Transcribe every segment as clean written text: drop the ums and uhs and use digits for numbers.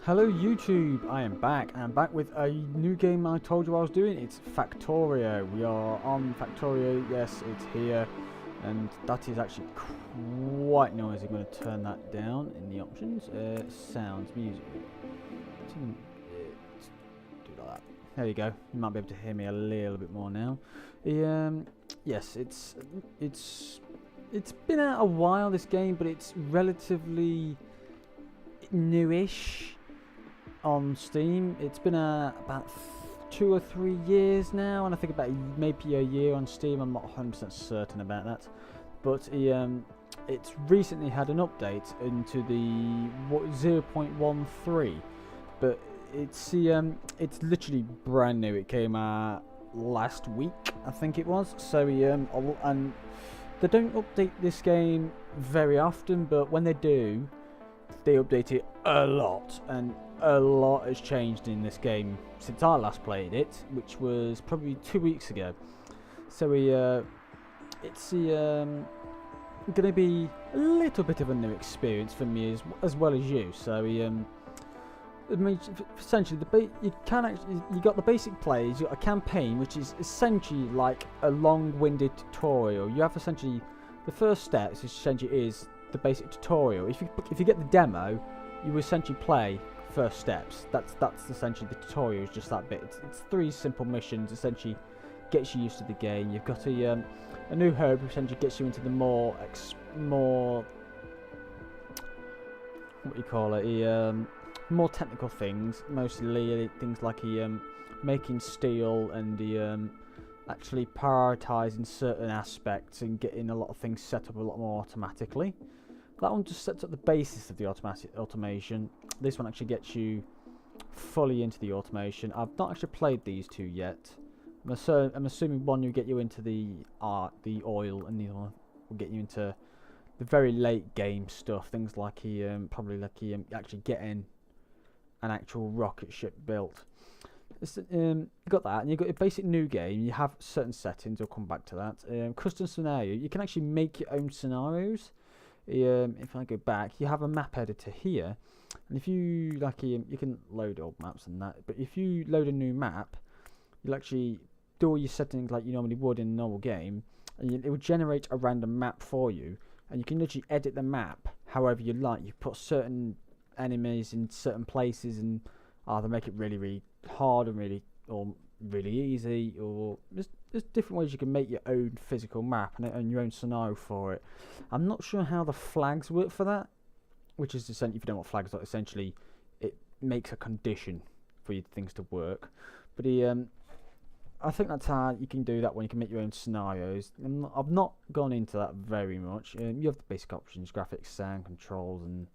Hello YouTube, I am back. I'm back with a new game I told you I was doing. It's Factorio. We are on Factorio, yes, it's here. And that is actually quite noisy. I'm going to turn that down in the options. Sounds, music. Do like that. There you go. You might be able to hear me a little bit more now. Yes, it's been out a while, this game, but it's relatively newish on Steam. It's been about 2 or 3 years now, and I think about maybe a year on Steam. I'm not 100% certain about that, but it's recently had an update into the 0.13, but it's literally brand new. It came out last week, I think it was. So and they don't update this game very often, but when they do, they update it a lot, and a lot has changed in this game since I last played it, which was probably 2 weeks ago. So it's going to be a little bit of a new experience for me as well as you. So I mean, essentially, you got the basic plays. You got a campaign, which is essentially like a long-winded tutorial. You have essentially the first steps, essentially is the basic tutorial. If you get the demo, you essentially play first steps. That's essentially the tutorial. Is just that bit. It's 3 simple missions. Essentially, gets you used to the game. You've got a new herb, which essentially gets you into the more what do you call it? More technical things, mostly things like making steel and actually prioritising certain aspects and getting a lot of things set up a lot more automatically. That one just sets up the basis of the automation. This one actually gets you fully into the automation. I've not actually played these two yet. I'm assuming one will get you into the oil, and the other one will get you into the very late game stuff. Things like actually getting an actual rocket ship built. You got that, and you've got a basic new game. You have certain settings. I'll come back to that. Custom scenario. You can actually make your own scenarios. If I go back, you have a map editor here, and if you you can load old maps and that. But if you load a new map, you'll actually do all your settings like you normally would in a normal game, and it will generate a random map for you, and you can literally edit the map however you like. You put certain enemies in certain places and either make it really, really hard and really easy, or there's different ways you can make your own physical map and your own scenario for it. I'm not sure how the flags work for that, which is essentially, if you don't know what flags are, essentially it makes a condition for your things to work. But I think that's how you can do that when you can make your own scenarios. And I've not gone into that very much. You have the basic options, graphics, sound, controls, and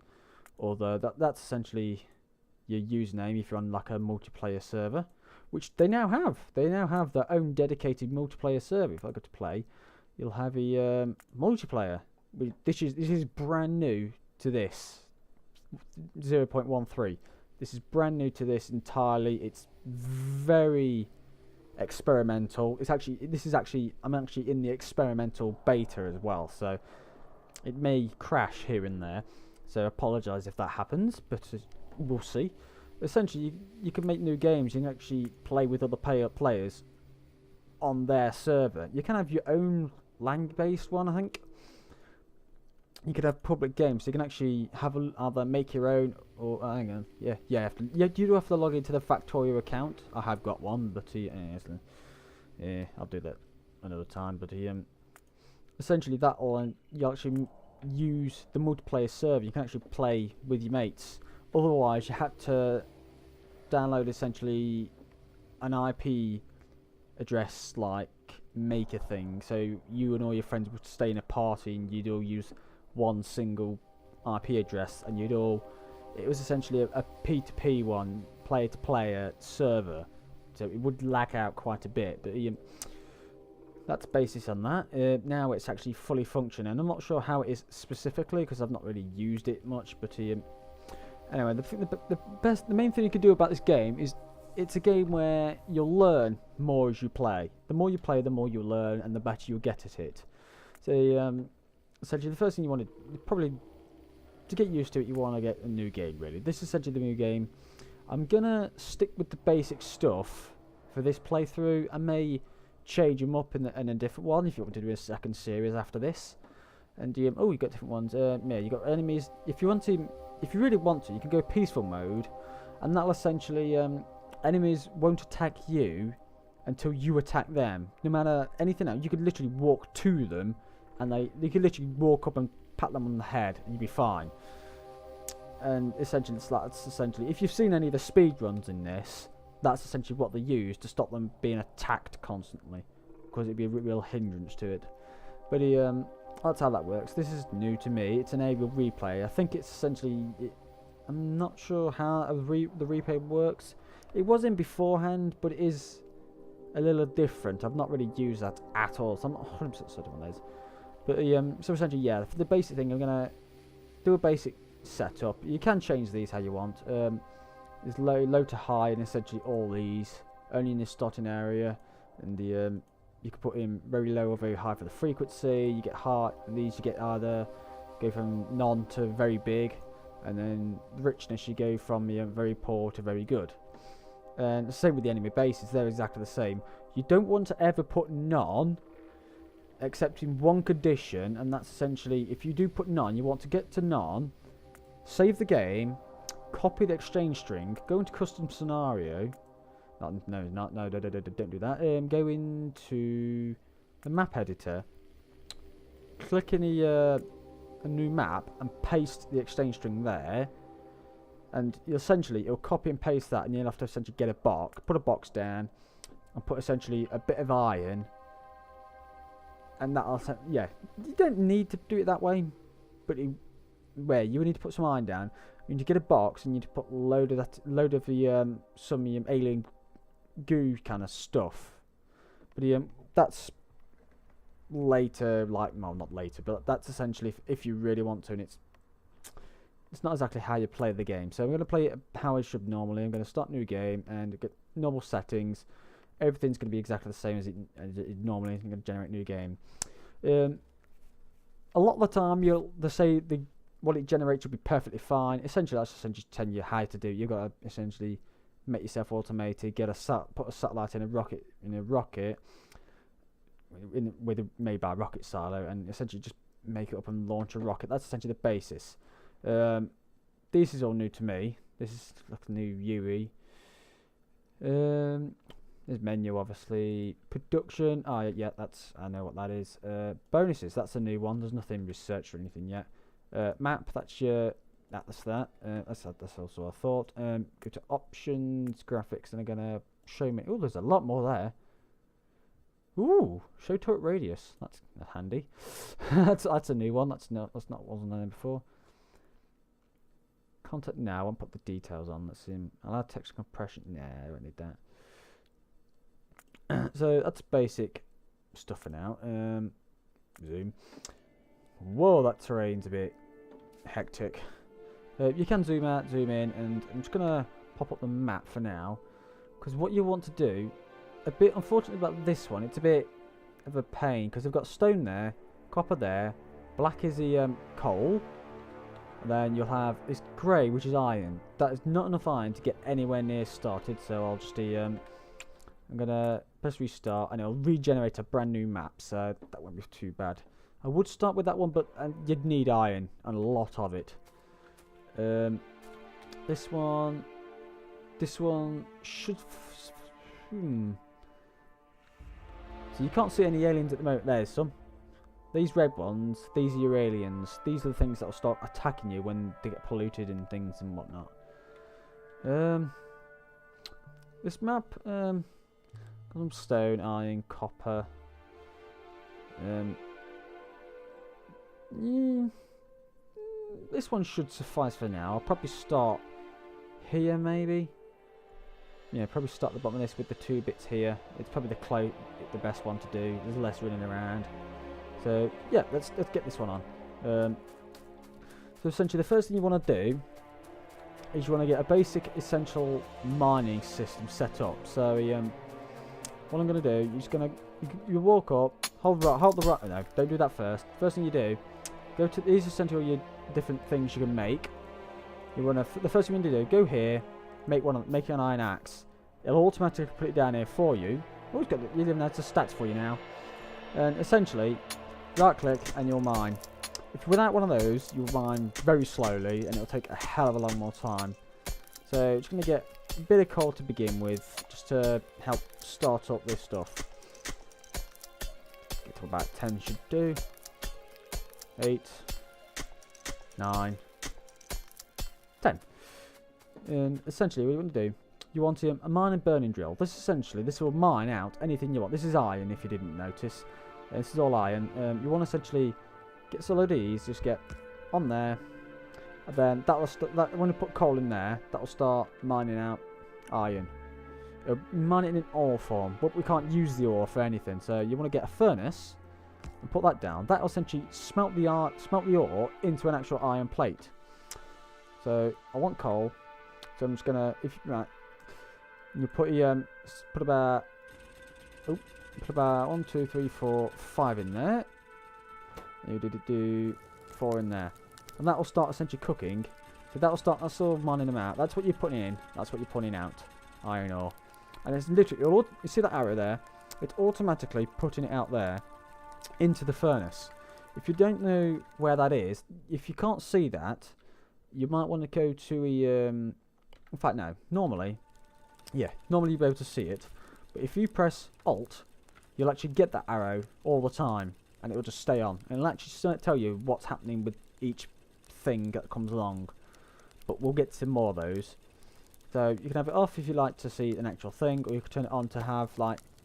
although that's essentially your username if you're on like a multiplayer server, which they now have. They now have their own dedicated multiplayer server. If I go to play, you'll have a multiplayer. This is brand new to this 0.13. This is brand new to this entirely. It's very experimental. I'm actually in the experimental beta as well, so it may crash here and there. So I apologise if that happens, but we'll see. Essentially, you can make new games. You can actually play with other players on their server. You can have your own land-based one, I think. You could have public games. So you can actually either make your own, or hang on, yeah, you do have to log into the Factorio account. I have got one, but I'll do that another time. But essentially that will you actually use the multiplayer server. You can actually play with your mates. Otherwise, you had to download essentially an IP address like maker thing. So you and all your friends would stay in a party, and you'd all use one single IP address, and it was essentially a P2P one, player to player server. So it would lag out quite a bit, but that's basis on that. Now it's actually fully functioning. I'm not sure how it is specifically because I've not really used it much, but anyway, the main thing you can do about this game is it's a game where you'll learn more as you play. The more you play, the more you'll learn, and the better you'll get at it. So essentially, the first thing you want to probably to get used to it, you want to get a new game, really. This is essentially the new game. I'm going to stick with the basic stuff for this playthrough. I may change them up in a different one if you want to do a second series after this. And oh, you got different ones. Yeah, you got enemies. If you really want to, you can go peaceful mode, and that'll essentially enemies won't attack you until you attack them. No matter anything else, you could literally walk to them, and they could literally walk up and pat them on the head, and you'd be fine. And essentially, that's essentially, if you've seen any of the speed runs in this, that's essentially what they use to stop them being attacked constantly, because it'd be a real hindrance to it. But that's how that works. This is new to me. It's an aerial replay. I think it's essentially, I'm not sure how the replay works. It was in beforehand, but it is a little different. I've not really used that at all, so I'm not 100% certain on those. But so essentially, yeah, for the basic thing, I'm gonna do a basic setup. You can change these how you want. There's low to high, and essentially all these only in this starting area, and you can put in very low or very high for the frequency. You get high, these you get either go from none to very big, and then the richness you go from very poor to very good. And the same with the enemy bases, they're exactly the same. You don't want to ever put none, except in one condition, and that's essentially, if you do put none, you want to get to none, save the game, copy the exchange string, go into custom scenario. No, don't do that. Go into the map editor, click in a new map, and paste the exchange string there. And essentially, it'll copy and paste that, and you'll have to essentially get a box, put a box down, and put essentially a bit of iron. And that'll, yeah, you don't need to do it that way, but where you would need to put some iron down, you need to get a box, and you need to put load of the some alien goo kind of stuff. But that's later, like, well, not later, but that's essentially if you really want to, and it's not exactly how you play the game. So I'm going to play it how I should normally. I'm going to start new game and get normal settings. Everything's going to be exactly the same as it normally is. I'm going to generate new game. A lot of the time, they say what it generates will be perfectly fine. Essentially, that's essentially telling you how to do it. You've got to essentially make yourself automated. Put a satellite in a rocket made by a rocket silo, and essentially just make it up and launch a rocket. That's essentially the basis. This is all new to me. This is like a new UE. There's menu, obviously. Production. Oh yeah, I know what that is. Bonuses. That's a new one. There's nothing researched or anything yet. Map. That's that. That's also a thought. Go to options, graphics, and I'm gonna show me. Oh, there's a lot more there. Ooh, show turret radius. That's handy. that's a new one. Wasn't there before. Contact now. I won't put the details on. Let's see. Allow text compression. Nah, I don't need that. So that's basic stuff for now. Zoom. Whoa, that terrain's a bit hectic. You can zoom out, zoom in, and I'm just gonna pop up the map for now, because what you want to do, unfortunately about this one, it's a bit of a pain because they've got stone there, copper there, black is the coal. And then you'll have this grey, which is iron. That is not enough iron to get anywhere near started, so I'll just I'm gonna press restart, and it'll regenerate a brand new map, so that won't be too bad. I would start with that one, but you'd need iron, and a lot of it. This one should. So you can't see any aliens at the moment. There's some. These red ones, these are your aliens. These are the things that will start attacking you when they get polluted and things and whatnot. This map, got some stone, iron, copper. This one should suffice for now. I'll probably start here, maybe. Yeah, probably start at the bottom of this with the 2 bits here. It's probably the best one to do. There's less running around. So yeah, let's get this one on. So essentially, the first thing you want to do is you want to get a basic essential mining system set up. So what I'm going to do, you're just going to you walk up, hold the right. No, don't do that first. First thing you do, go to these essential your different things you can make. You want to. The first thing you want to do, go here, make an iron axe. It'll automatically put it down here for you. Oh, it's got you even have the stats for you now. And essentially, right click and you'll mine. If without one of those, you'll mine very slowly, and it'll take a hell of a long more time. So just gonna get a bit of coal to begin with, just to help start up this stuff. Get to about 10 should do. 8, 9, 10. And essentially, what you want to do, you want a mine and burning drill. This will mine out anything you want. This is iron, if you didn't notice. This is all iron. You want to essentially get some of these, just get on there, and then when you put coal in there, that will start mining out iron. It'll mine it in an ore form, but we can't use the ore for anything. So you want to get a furnace and put that down. That will essentially smelt the ore into an actual iron plate. So I want coal, so I'm just gonna you put about 1, 2, 3, 4, 5 in there. You do 4 in there, and that will start essentially cooking. So that will start sort of mining them out. That's what you're putting in. That's what you're putting out. Iron ore, and it's literally you see that arrow there? It's automatically putting it out there into the furnace. If you don't know where that is, if you can't see that, you might want to go to a. In fact, no. Normally you'll be able to see it, but if you press Alt, you'll actually get that arrow all the time, and it will just stay on, and it'll actually tell you what's happening with each thing that comes along. But we'll get to more of those. So you can have it off if you like to see an actual thing, or you can turn it on to have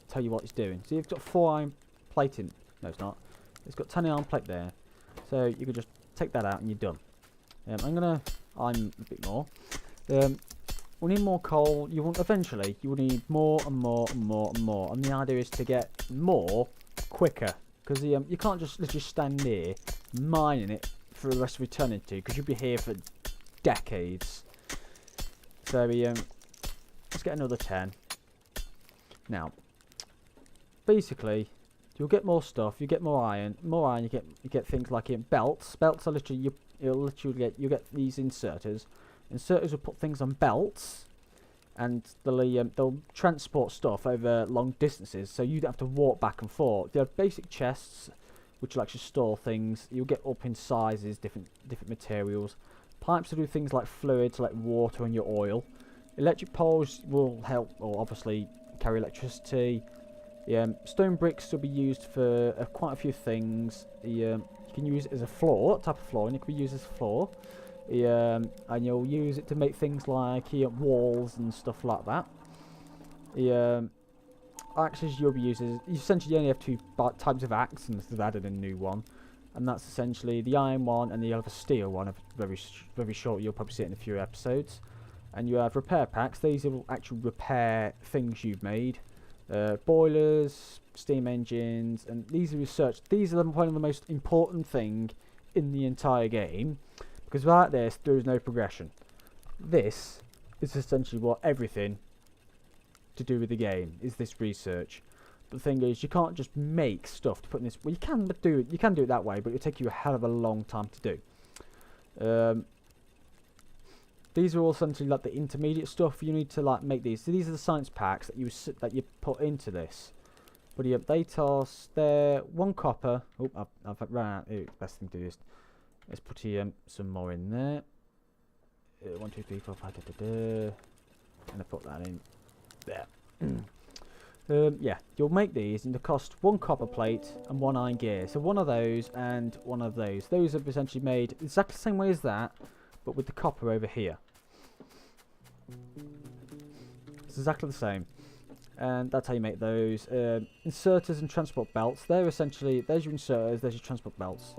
tell you what it's doing. So you've got 4 iron plate in. No, it's not. It's got 10 iron plate there. So you can just take that out and you're done. I'm gonna iron a bit more. We need more coal. Eventually you will need more and more and more and more. And the idea is to get more quicker, because you can't just literally stand there mining it for the rest of eternity, because you'll be here for decades. So let's get another 10. Now, basically, you'll get more stuff. You get more iron. More iron. You get things like belts. Belts are literally you get these inserters. Inserters will put things on belts, and they'll transport stuff over long distances, so you don't have to walk back and forth. There are basic chests, which will actually store things. You'll get up in sizes, different materials. Pipes will do things like fluids, like water and your oil. Electric poles will help, or obviously carry electricity. Stone bricks will be used for quite a few things. You can use it as a floor, type of floor, and it can be used as a floor. And you'll use it to make things like walls and stuff like that. Axes you'll be using. You essentially only have 2 types of axe, and they've added a new one, and that's essentially the iron one, and you'll have a steel one. Very short. You'll probably see it in a few episodes. And you have repair packs. These will actually repair things you've made, boilers, steam engines, and these are research. These are one of the most important thing in the entire game. Because without this, there is no progression. This is essentially what everything to do with the game is. This research. But the thing is, you can't just make stuff to put in this. Well, you can do it. You can do it that way, but it'll take you a hell of a long time to do. These are all essentially like the intermediate stuff. You need to make these. So these are the science packs that you put into this. But yeah, they toss. They're 1 copper. Oh, I've run out. Best thing to do is. Let's put some more in there. 1, 2, 3, 4, 5, and I put that in there. Yeah, you'll make these, and they cost 1 copper plate and 1 iron gear. So 1 of those and 1 of those. Those are essentially made exactly the same way as that, but with the copper over here. It's exactly the same, and that's how you make those. Inserters and transport belts. They're essentially there's your inserters, there's your transport belts.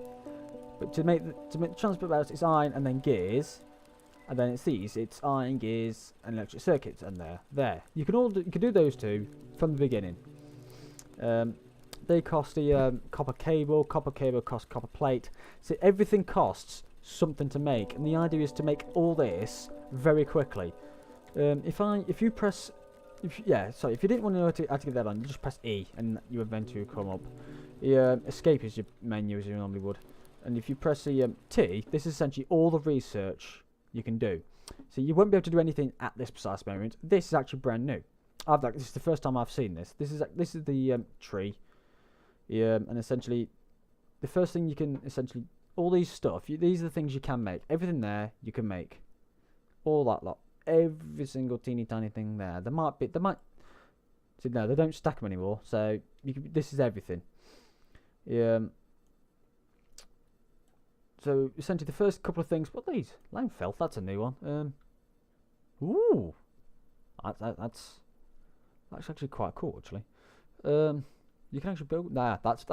But to make the transport belts, it's iron and then gears, and then it's iron, gears, and electric circuits, and there. You can do those 2 from the beginning. They cost a copper cable. Copper cable costs copper plate. So everything costs something to make, and the idea is to make all this very quickly. If you didn't want to know how to get that on, you just press E, and your event will come up. Escape is your menu as you normally would. and if you press the T, this is essentially all the research you can do. So you won't be able to do anything at this precise moment. This is actually brand new. This is the first time I've seen this. This is the tree, and essentially, the first thing you can essentially all these stuff. These are the things you can make. Everything there you can make. All that lot. Every single teeny tiny thing there. There might. So no, they don't stack them anymore. So this is everything. So essentially, the first couple of things. What are these? Lime filth. That's a new one. Ooh, that's actually quite cool. Actually, you can actually build. Nah, that's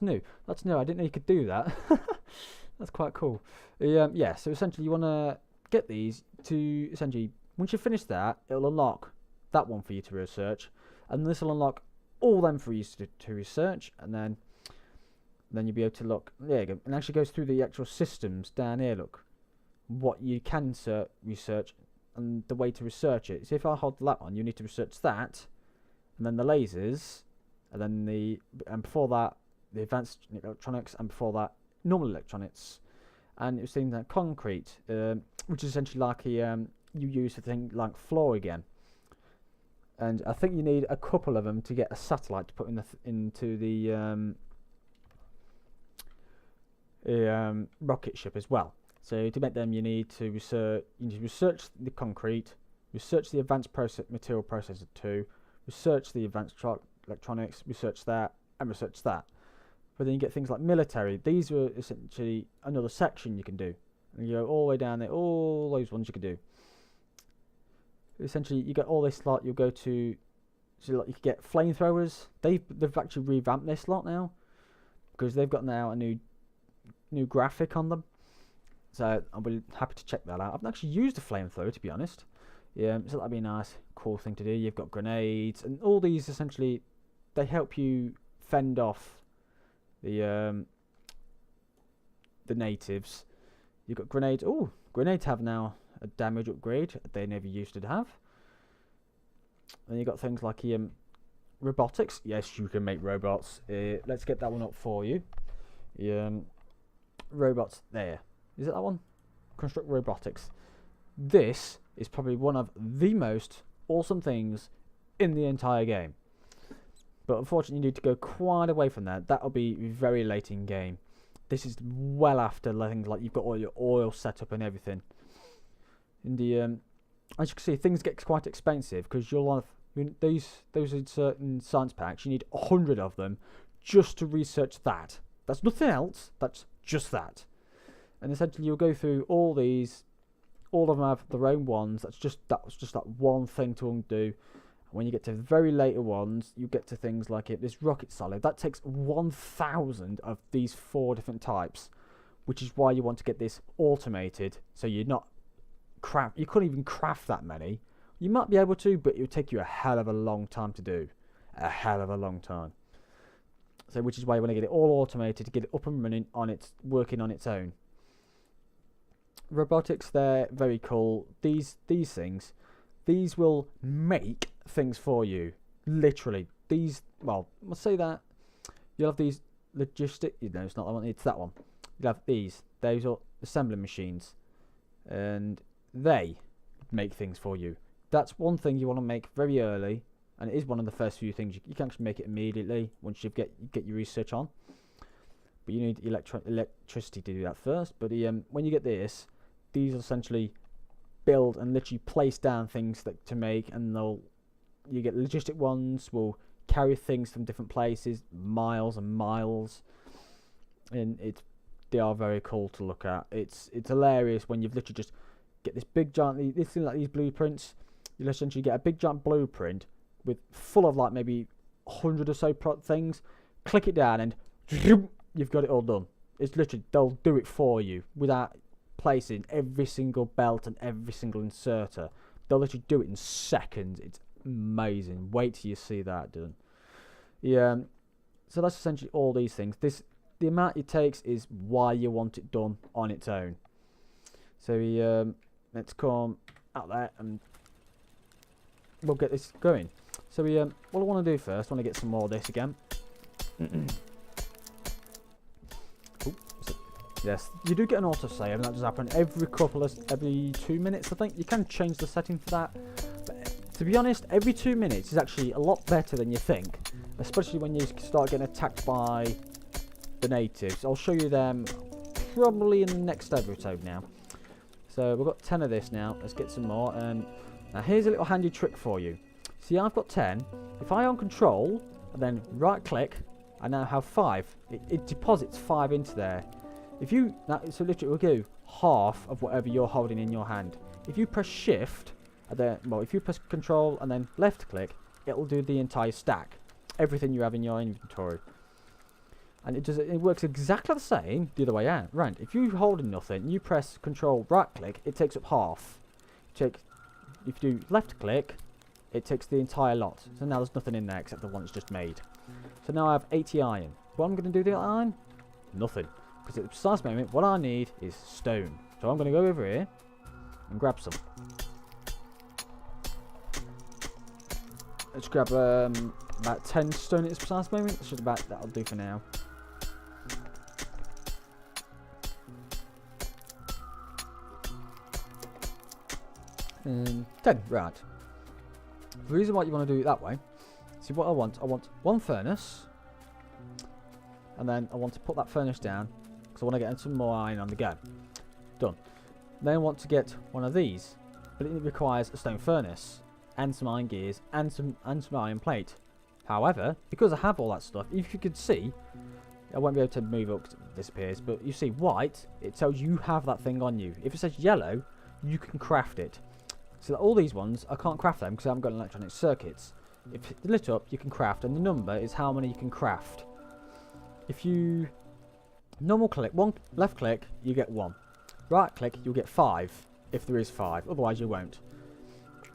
new. That's new. I didn't know you could do that. That's quite cool. Yeah. So essentially, you want to get these to essentially. Once you finish that, it'll unlock that one for you to research, and this will unlock all them for you to research, and then you'll be able to look. There you go. And actually goes through the actual systems down here. Look, what you can research and the way to research it. So if I hold that one, you need to research that, and then the lasers, and then before that the advanced electronics, and before that normal electronics, and it was things like concrete, which is essentially like you use for things like floor again. And I think you need a couple of them to get a satellite to put into the rocket ship as well. So to make them, you need to research the concrete, research the advanced material processor 2, research the advanced electronics, research that, and research that. But then you get things like military. These are essentially another section you can do. And you go all the way down there, all those ones you can do. Essentially, you get all this lot. You'll go to, so like you can get flamethrowers. They've actually revamped this lot now because they've got now a new graphic on them. So I'll be happy to check that out. I've actually used a flamethrower, to be honest. Yeah, so that'd be a nice, cool thing to do. You've got grenades and all these. Essentially, they help you fend off the natives. You've got grenades. Oh, grenades have now a damage upgrade they never used to have. Then you got things like robotics. Yes, you can make robots. Let's get that one up for you. Robots there. Is it that one? Construct robotics. This is probably one of the most awesome things in the entire game. But unfortunately, you need to go quite away from that. That'll be very late in game. This is well after things like you've got all your oil set up and everything. In the as you can see, things get quite expensive because you'll have those in certain science packs. You need 100 of them just to research that. That's nothing else. That's just that. And essentially, you'll go through all these. All of them have their own ones. That's just that one thing to undo. When you get to the very later ones, you get to things like this rocket solid. That takes 1,000 of these 4 different types, which is why you want to get this automated. So you're not you couldn't even craft that many. You might be able to, but it would take you a hell of a long time to do. A hell of a long time. So which is why you want to get it all automated to get it up and running working on its own. Robotics, they're very cool. These things, these will make things for you. Literally. I'll say that. You'll have these logistic. No, it's not that one. It's that one. You'll have these. Those are assembly machines, and they make things for you. That's one thing you want to make very early, and it is one of the first few things. You can actually make it immediately once you get your research on. But you need electricity to do that first. But when you get this, these will essentially build and literally place down things to make, and you get logistic ones will carry things from different places, miles and miles, and they are very cool to look at. It's hilarious when you've literally just get this big giant this thing like these blueprints. You'll essentially get a big giant blueprint full of like maybe 100 or so things. Click it down and you've got it all done. It's literally they'll do it for you without placing every single belt and every single inserter. They'll literally do it in seconds. It's amazing. Wait till you see that done. Yeah. So that's essentially all these things. The amount it takes is why you want it done on its own. So let's come out there and we'll get this going. So what I want to do first, I want to get some more of this again. Yes, you do get an autosave, and that does happen every 2 minutes, I think. You can change the setting for that. But to be honest, every 2 minutes is actually a lot better than you think, especially when you start getting attacked by the natives. I'll show you them probably in the next episode now. So we've got 10 of this now. Let's get some more. Now here's a little handy trick for you. See, I've got 10. If I on control and then right click, I now have 5. It deposits 5 into there. If you, so literally it will go half of whatever you're holding in your hand. If you press shift, and then, well, if you press control and then left click, it will do the entire stack. Everything you have in your inventory. And it works exactly the same the other way out. Right, if you're holding nothing, you press control right click, it takes up half. If you do left click, it takes the entire lot. So now there's nothing in there except the one that's just made. So now I have 80 iron. What am I going to do with the iron? Nothing. Because at the precise moment, what I need is stone. So I'm going to go over here and grab some. Let's grab about 10 stone at this precise moment. That's just about that'll do for now. And 10, right. The reason why you want to do it that way, see what I want one furnace, and then I want to put that furnace down because I want to get some more iron on the go. Done. Then I want to get one of these, but it requires a stone furnace and some iron gears and some iron plate. However, because I have all that stuff, if you could see, I won't be able to move up because it disappears, but you see white, it tells you have that thing on you. If it says yellow, you can craft it. So all these ones, I can't craft them because I haven't got electronic circuits. If it's lit up, you can craft, and the number is how many you can craft. If you normal click, left click, you get 1. Right click, you'll get 5, if there is 5, otherwise you won't.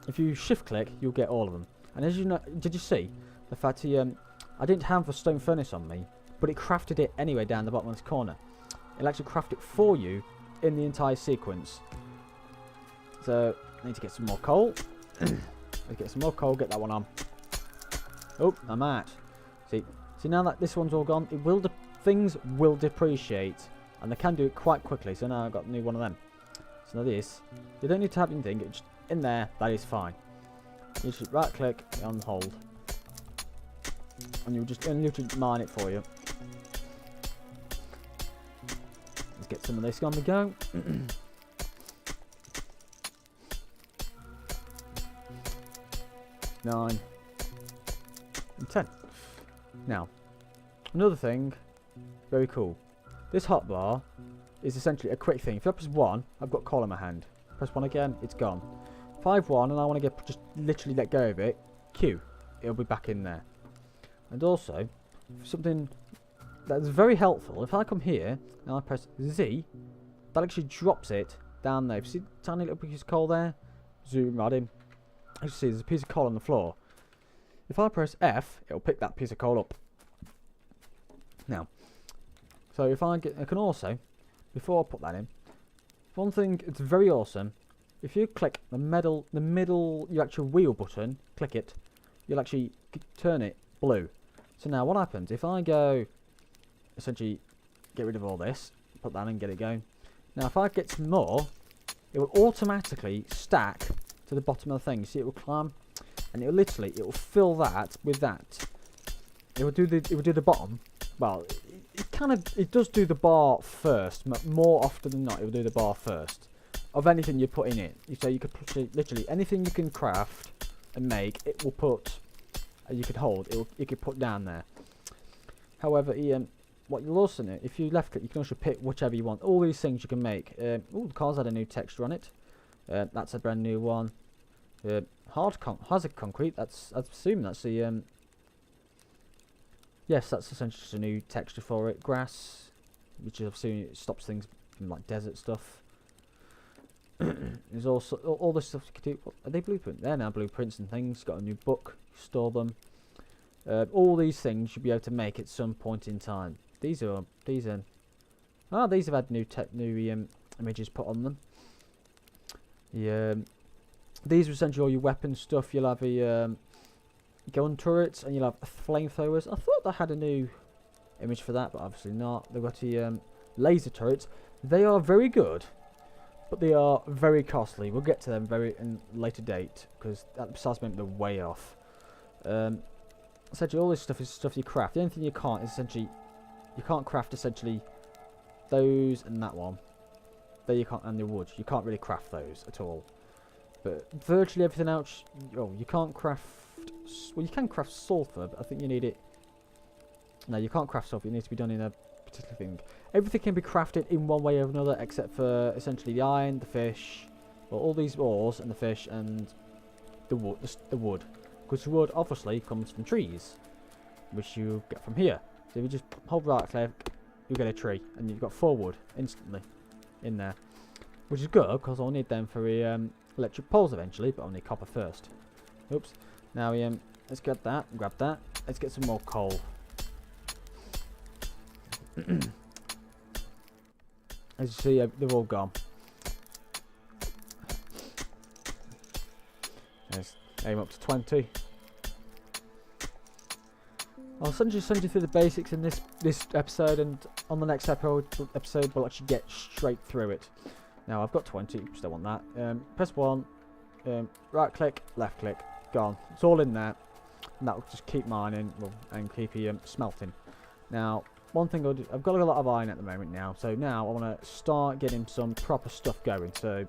If you shift click, you'll get all of them. And as you know, did you see the fact I didn't have a stone furnace on me, but it crafted it anyway down the bottom of this corner. It'll actually craft it for you in the entire sequence. So I need to get some more coal. Let's get some more coal, get that one on. Oh, I'm out. See now that this one's all gone, things will depreciate, and they can do it quite quickly. So now I've got a new one of them. So now this, you don't need to have anything, it's just in there, that is fine. You just right click on hold, and you'll just literally mine it for you. Let's get some of this on the go. 9 and 10. Now, another thing, very cool. This hotbar is essentially a quick thing. If I press 1, I've got coal in my hand. Press 1 again, it's gone. 5-1, and I want to just literally let go of it. Q, it'll be back in there. And also, something that's very helpful. If I come here and I press Z, that actually drops it down there. See, tiny little piece of coal there. Zoom right in. As you see, there's a piece of coal on the floor. If I press F, it'll pick that piece of coal up. Now, so if I can also, before I put that in, one thing it's very awesome. If you click the middle, your actual wheel button, click it, you'll actually turn it blue. So now what happens if I go, essentially, get rid of all this, put that in, get it going. Now if I get some more, it will automatically stack to the bottom of the thing. You see, it will climb, and it will fill that with that. It will do the bottom. Well, it does do the bar first. More often than not, it will do the bar first of anything you put in it. So you could literally anything you can craft and make, it will put. You could hold. You could put down there. However, what you'll also know, if you left click, you can also pick whichever you want. All these things you can make. Oh, the car's had a new texture on it. That's a brand new one. Hazard concrete. I assume that's the. Yes, that's essentially just a new texture for it. Grass, which is assuming it stops things from like desert stuff. There's also all this stuff you can do. Are they blueprints? They're now blueprints and things. Got a new book. Store them. All these things you'll be able to make at some point in time. These have had new images put on them. These are essentially all your weapon stuff. You'll have a gun turrets and you'll have flamethrowers. I thought they had a new image for that, but obviously not. They've got laser turrets. They are very good, but they are very costly. We'll get to them in later date, because besides being they're way off. Essentially all this stuff is stuff you craft. The only thing you can't is essentially, you can't craft essentially those and that one. There you can't, and the wood. You can't really craft those at all. But virtually everything else, oh, you can't craft, well you can craft sulfur, but I think you need it. No, you can't craft sulfur, it needs to be done in a particular thing. Everything can be crafted in one way or another, except for essentially the iron, the fish, well, all these ores and the fish and the wood. Because the wood obviously comes from trees, which you get from here. So if you just hold right click, you get a tree, and you've got 4 wood instantly in there, which is good because I'll need them for electric poles eventually, but I'll need copper first. Oops. Now let's get that, grab that. Let's get some more coal. As you see, they've all gone. Let's aim up to 20. I'll send you through the basics in this episode, and on the next episode we'll actually get straight through it. Now I've got 20, still want that. Press 1, right click, left click, gone. It's all in there, and that will just keep mining, and keep smelting. Now, one thing I'll do, I've got a lot of iron at the moment now, so now I want to start getting some proper stuff going. So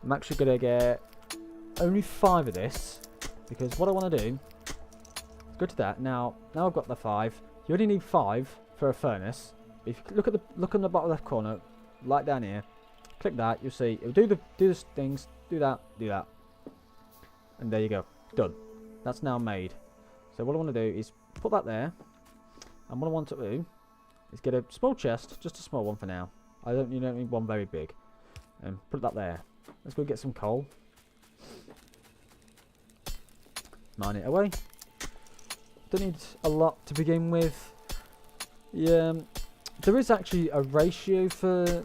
I'm actually going to get only 5 of this, because what I want to do, go to that. Now I've got the 5. You only need 5 for a furnace. If you look on the bottom left corner, right down here, click that. You'll see it'll do the things. Do that, and there you go. Done. That's now made. So what I want to do is put that there, and what I want to do is get a small chest, just a small one for now. You don't need one very big. And put that there. Let's go get some coal. Mine it away. Don't need a lot to begin with. There is actually a ratio for.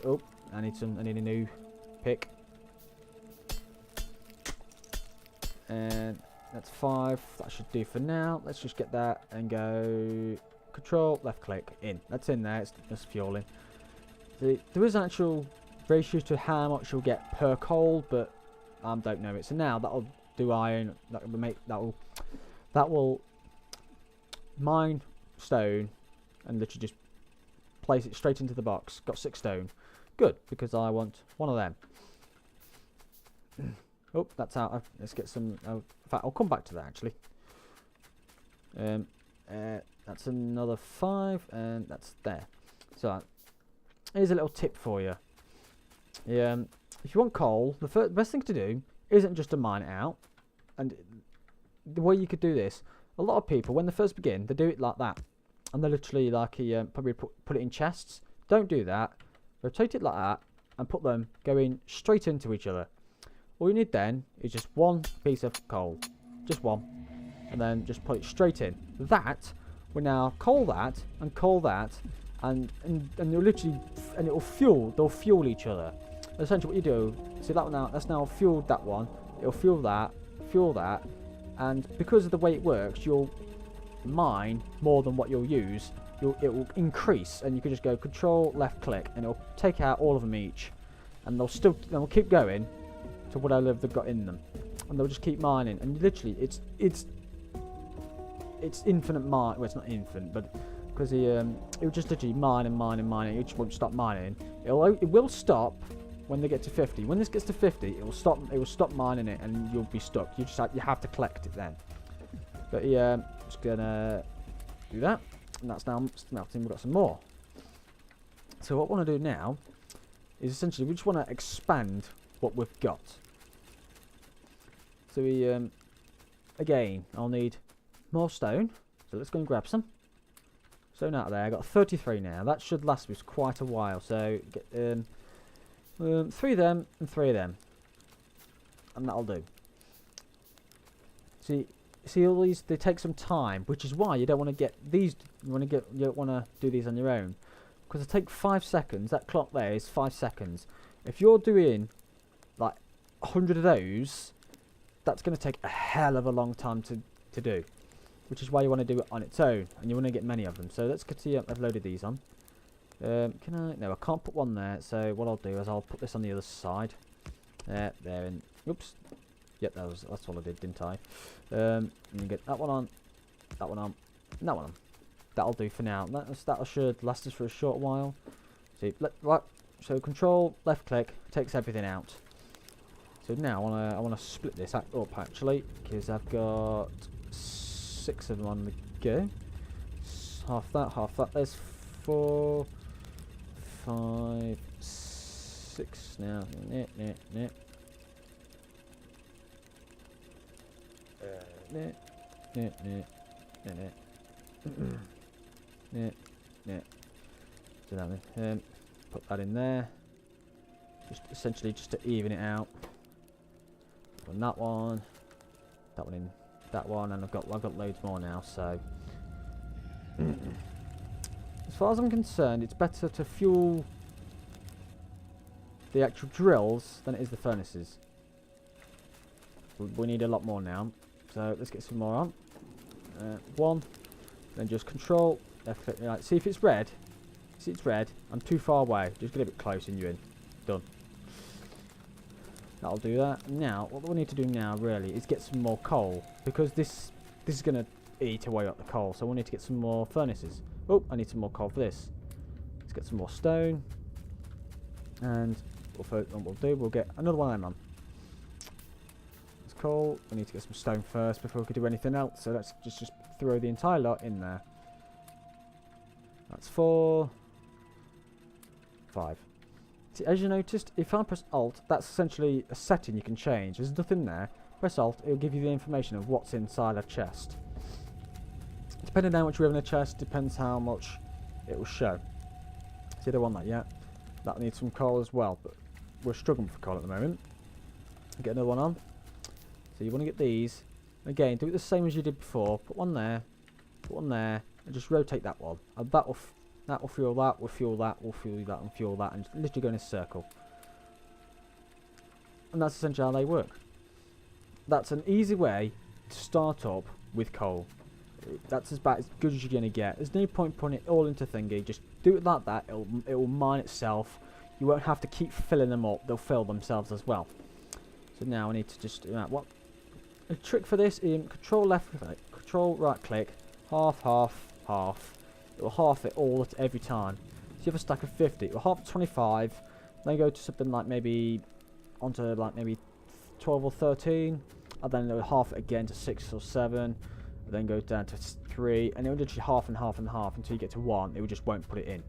Oh, I need a new pick. And that's 5. That should do for now. Let's just get that and go control left click in. That's in there. It's just fueling. There is an actual ratio to how much you'll get per coal, but I don't know it. So now that'll do iron. That will mine stone and literally just place it straight into the box. Got 6 stone. Good, because I want one of them. Oh, that's out. Let's get some. In fact, I'll come back to that actually. That's another 5, and that's there. So here's a little tip for you. If you want coal, the best thing to do isn't just to mine it out. And the way you could do this, a lot of people when they first begin, they do it like that, and they literally probably put it in chests. Don't do that. Rotate it like that, and put them going straight into each other. All you need then is just 1 piece of coal, just 1, and then just put it straight in. That will now coal that, and they'll literally, and it'll fuel. They'll fuel each other. Essentially, what you do, see that one now? That's now fueled that one. It'll fuel that, and because of the way it works, you'll mine more than what you'll use. It will increase, and you can just go control left click, and it'll take out all of them each, and they'll keep going to whatever they've got in them, and they'll just keep mining. And literally, it's infinite mine. Well, it's not infinite, but because it will just literally mine and mine and mine. It just won't stop mining. It will stop when they get to 50. When this gets to 50, it will stop. It will stop mining it, and you'll be stuck. You have to collect it then. But yeah, just gonna do that. And that's now smelting. We've got some more. So what I want to do now is essentially we just want to expand what we've got. So again, I'll need more stone. So let's go and grab some stone out of there. I got 33 now. That should last us quite a while. So get 3 of them and 3 of them, and that'll do. See all these, they take some time, which is why you don't want to get these. You don't want to do these on your own, because it takes 5 seconds. That clock there is 5 seconds. If you're doing like 100 of those, that's going to take a hell of a long time to do, which is why you want to do it on its own, and you want to get many of them. So let's get to I've loaded these on. Can I? No, I can't put one there. So what I'll do is I'll put this on the other side. There, and oops. Yep, that's what I did, didn't I? And you get that one on, that one on, and that one on. That'll do for now. That should last us for a short while. See, right. So control left click takes everything out. So now I wanna split this up actually, because I've got 6 of them on the go. Half that. There's 4, 5, 6 now. So that then, put that in there. Just essentially just to even it out. On that one in that one, and I've got loads more now. So as far as I'm concerned, it's better to fuel the actual drills than it is the furnaces. We need a lot more now, so let's get some more on. One, then just control left click. Right, see if it's red. See it's red. I'm too far away. Just get a bit close and you're in. Done. That'll do that. Now, what we need to do now really is get some more coal, because this is gonna eat away at the coal. So we need to get some more furnaces. Oh, I need some more coal for this. Let's get some more stone, and we'll get another one on. It's coal. We need to get some stone first before we can do anything else. So let's just throw the entire lot in there. That's 4, 5. See, as you noticed, if I press Alt, that's essentially a setting you can change. There's nothing there. Press Alt, it'll give you the information of what's inside a chest. Depending on how much you have in a chest, depends how much it will show. See, I don't want that yet. That needs some coal as well, but we're struggling for coal at the moment. Get another one on. So you want to get these. Again, do it the same as you did before. Put one there, and just rotate that one. And that will fuel that, will fuel that, will fuel that, and fuel that, and literally go in a circle. And that's essentially how they work. That's an easy way to start up with coal. That's about as good as you're going to get. There's no point putting it all into thingy. Just do it like that. It will mine itself. You won't have to keep filling them up. They'll fill themselves as well. So now I need to just what a trick for this is control left click, control right click, half, half. It will half it all every time. So you have a stack of 50. It will half 25. Then go to something like maybe onto like maybe 12 or 13, and then it will half it again to 6 or 7. Then go down to 3, and it will literally half and half and half until you get to 1. It will just won't put it in.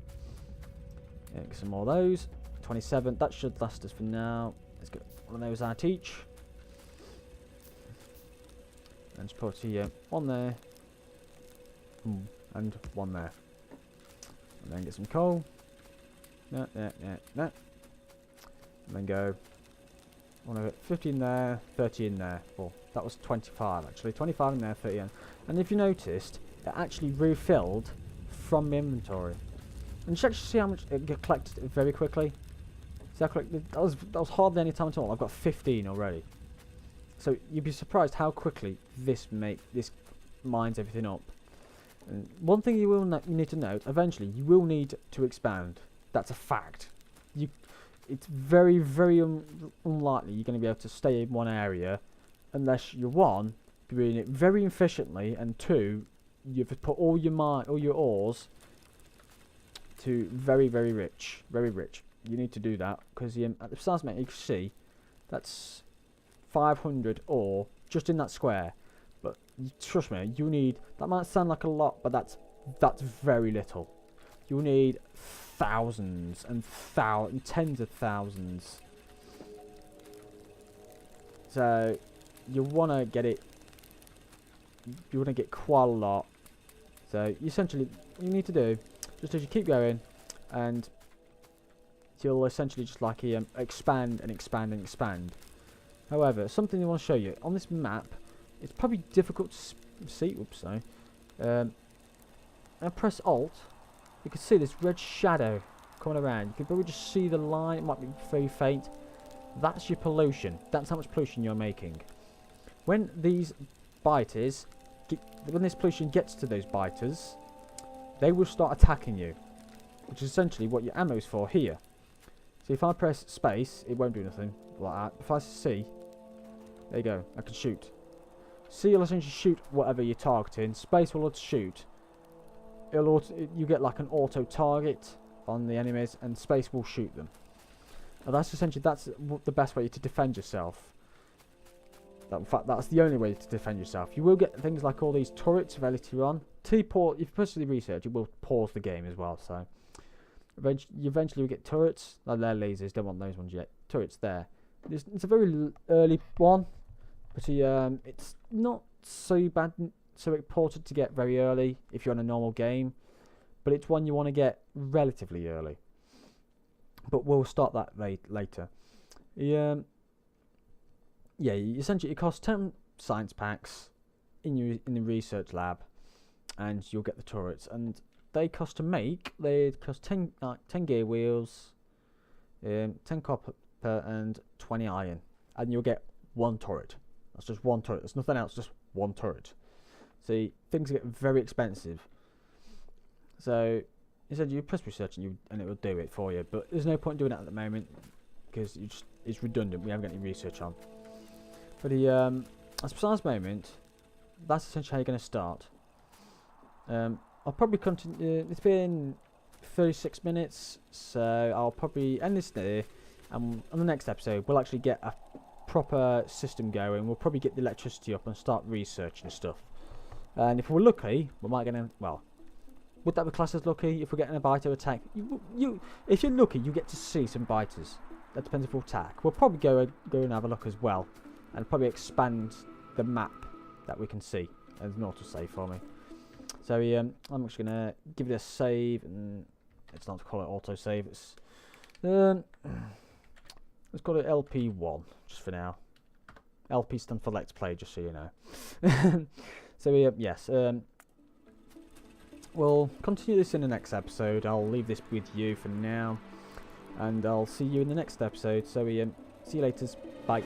Yeah, get some more of those. 27. That should last us for now. Let's get one of those out each. And just put one there. And one there. And then get some coal. No. And then go. One of it. 50 in there, 30 in there. Well, that was 25 actually. 25 in there, 30 in. And if you noticed, it actually refilled from the inventory. And you actually see how much it get collected very quickly. So that was hardly any time at all. I've got 15 already. So you'd be surprised how quickly this mines everything up. And one thing you need to note: eventually, you will need to expand. That's a fact. It's very, very unlikely you're going to be able to stay in one area unless you're one, doing it very efficiently, and 2, you've put all your ores to very, very rich. You need to do that because at the start, mate, you can see that's 500 ore just in that square. But trust me, you need. That might sound like a lot, but that's very little. You need thousands and tens of thousands. So you want to get it. You want to get quite a lot. So essentially, what you need to do, just as you keep going, and you'll essentially just like expand and expand and expand. However, something I want to show you on this map. It's probably difficult to see. Oops, sorry. I press Alt. You can see this red shadow coming around. You can probably just see the line. It might be very faint. That's your pollution. That's how much pollution you're making. When these biters, when this pollution gets to those biters, they will start attacking you. which is essentially what your ammo's for here. So if I press space, it won't do nothing like that. If I C, there you go, I can shoot. C will essentially shoot whatever you're targeting. Space will shoot. You get like an auto target on the enemies, and space will shoot them. And that's the best way to defend yourself. In fact, that's the only way to defend yourself. You will get things like all these turrets later on. If you personally research, it will pause the game as well. So eventually you get turrets. Like they're lasers. Don't want those ones yet. Turrets there. It's a very early one, but it's not so bad, so important to get very early if you're on a normal game. But it's one you want to get relatively early. But we'll start that later. Yeah, essentially it costs 10 science packs in the research lab, and you'll get the turrets. And they cost to make. They cost 10 gear wheels, 10 copper and 20 iron, and you'll get one turret. That's just one turret. There's nothing else. Just one turret. See, things get very expensive. So essentially, you press research and it will do it for you. But there's no point doing that at the moment because it's redundant. We haven't got any research on. But as besides the moment, that's essentially how you're going to start. I'll probably continue. It's been 36 minutes, so I'll probably end this there. And on the next episode, we'll actually get a proper system going. We'll probably get the electricity up and start researching stuff. And if we're lucky, we might get would that be classed as lucky if we're getting a biter attack? If you're lucky, you get to see some biters. That depends if we'll attack. We'll probably go and have a look as well, and probably expand the map that we can see. There's an autosave for me. So I'm just gonna give it a save, and it's not to call it autosave. It's let's call it LP1 just for now. LP stands for Let's Play, just so you know. So yes. We'll continue this in the next episode. I'll leave this with you for now, and I'll see you in the next episode. So see you later. Bye.